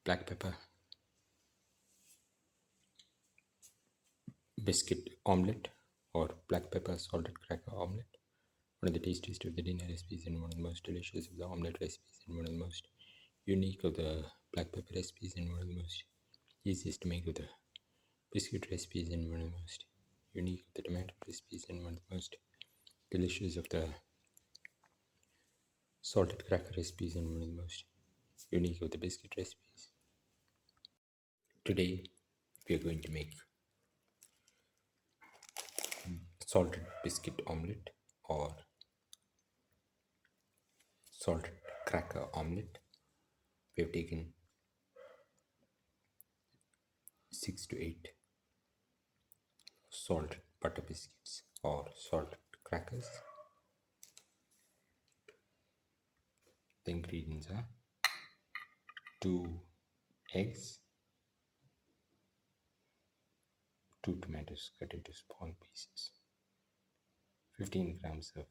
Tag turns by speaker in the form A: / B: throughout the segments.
A: black pepper biscuit omelette or black pepper salted cracker omelette. One of the tastiest of the dinner recipes and one of the most delicious of the omelette recipes and one of the most unique of the black pepper recipes and one of the most easiest to make of the biscuit recipes and one of the most unique of the tomato recipes and one of the most delicious of the salted cracker recipes and one of the most unique of the biscuit recipes. Today we are going to make salted biscuit omelette or salted cracker omelette. We have taken 6 to 8 salted butter biscuits or salted crackers. The ingredients are 2 eggs, 2 tomatoes cut into small pieces, 15 grams of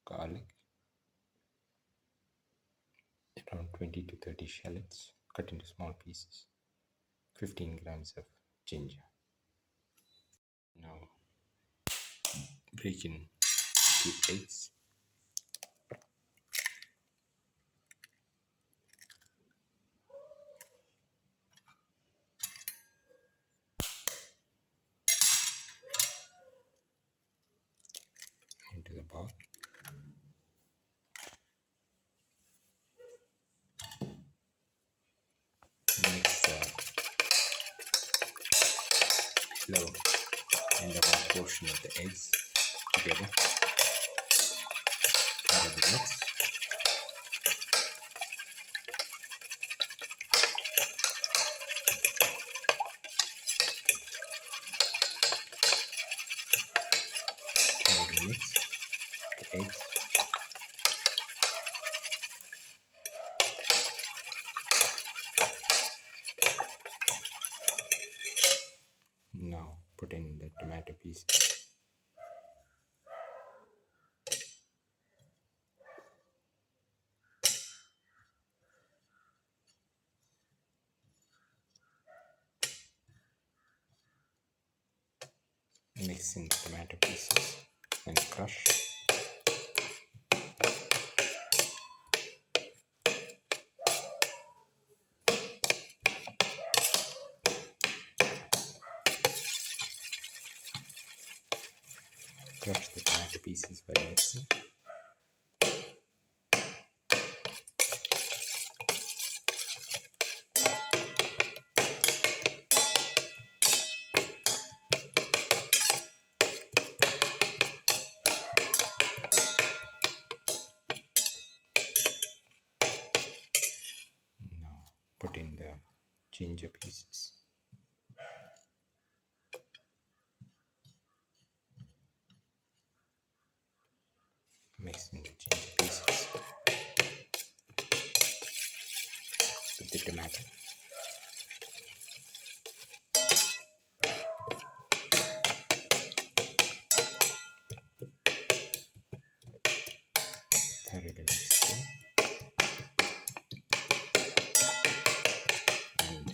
A: garlic, around 20 to 30 shallots cut into small pieces, 15 grams of ginger. Now break in 2 eggs, into the bowl. Mix the yellow and the white portion of the eggs together. Add the mix. Mix the eggs. Now put in the tomato pieces. Mix in the tomato pieces and crush. Crush the tomato pieces by mixing. Now put in the ginger pieces. Mix in the ginger pieces with the tomato. Thoroughly mix in. And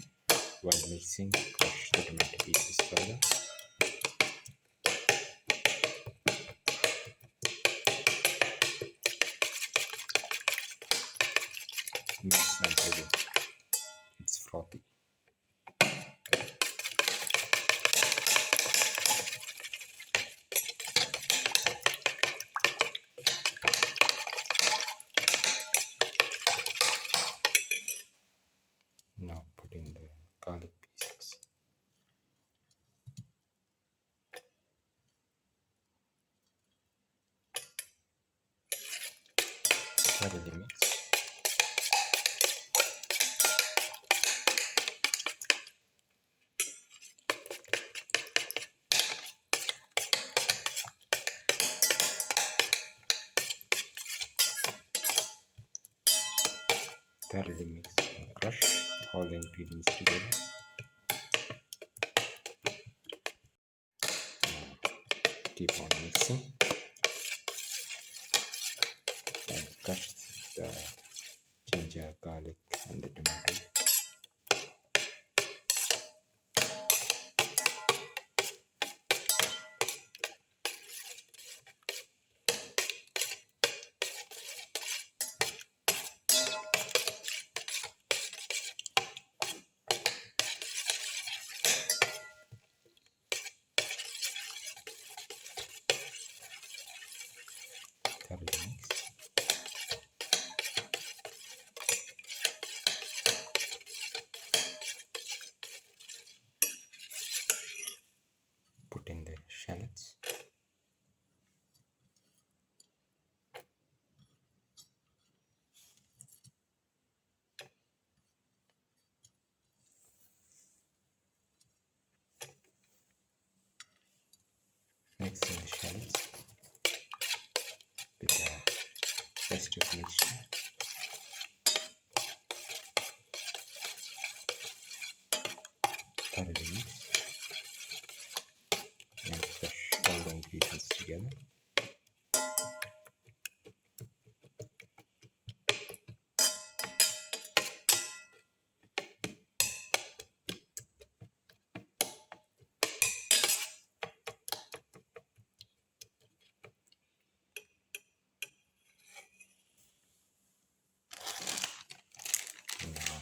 A: while mixing, crush the tomato pieces further. Mix until it's frothy. Now put in the garlic pieces. Thoroughly mix. Thoroughly mix and crush all the ingredients together. Now keep on mixing and crush the ginger, garlic and the tomato Mix in the shallots with the rest of the mixture. Thoroughly mix and crush all the ingredients together. Now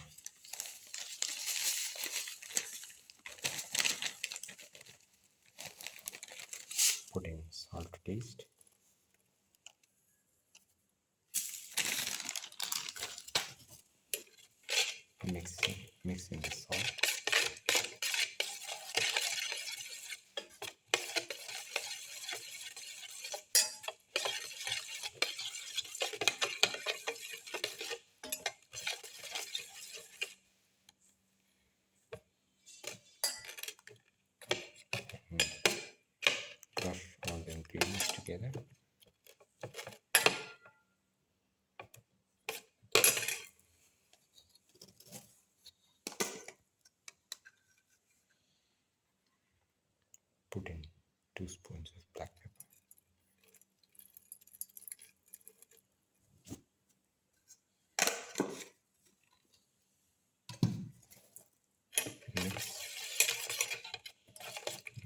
A: put in salt to taste. Mix in the salt. Crush all the ingredients together. Put in 2 spoons of black pepper.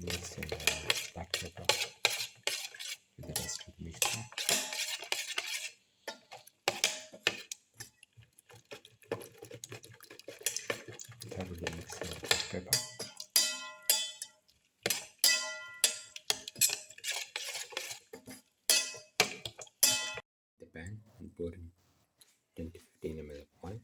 A: Mix in the black pepper with the rest of the mixture. Thoroughly mix in the black pepper. The pan and pour in 10 to 15 ml of oil.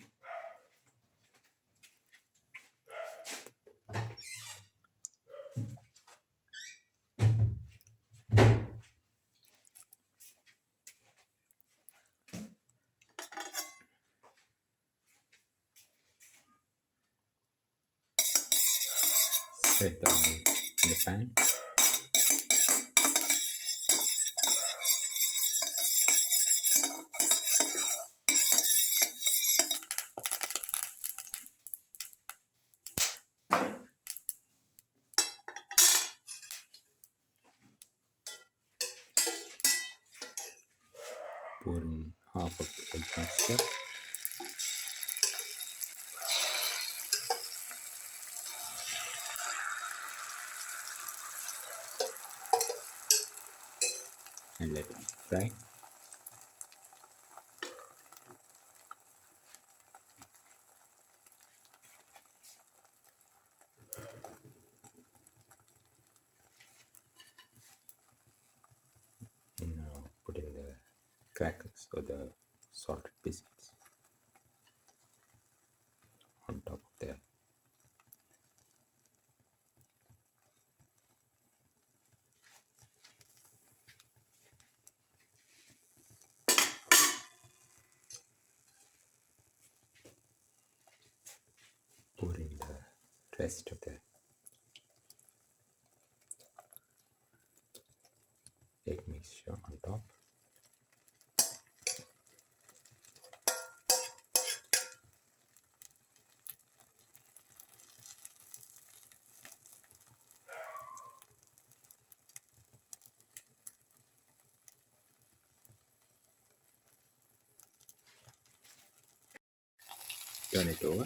A: Spread the oil in the pan. Pour in half of the egg mixture. And let it fry. Now put in the crackers or the salted biscuits on top of that. Pour in the rest of the egg mixture on top. Turn it over.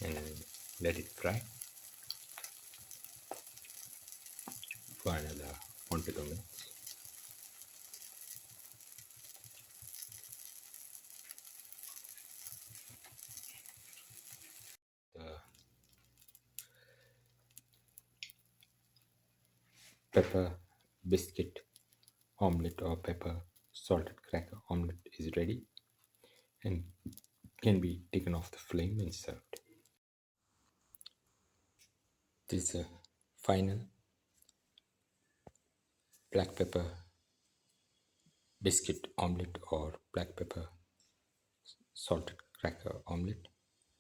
A: And let it fry for another 1 to 2 minutes. The pepper biscuit omelette or pepper salted cracker omelette is ready and can be taken off the flame and served. This is a final black pepper biscuit omelette or black pepper salted cracker omelette.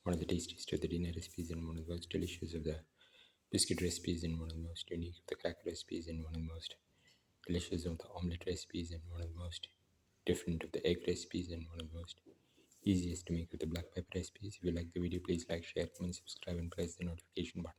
A: One of the tastiest of the dinner recipes and one of the most delicious of the biscuit recipes and one of the most unique of the cracker recipes and one of the most delicious of the omelette recipes and one of the most different of the egg recipes and one of the most easiest to make of the black pepper recipes. If you like the video, please like, share, comment, subscribe and press the notification button.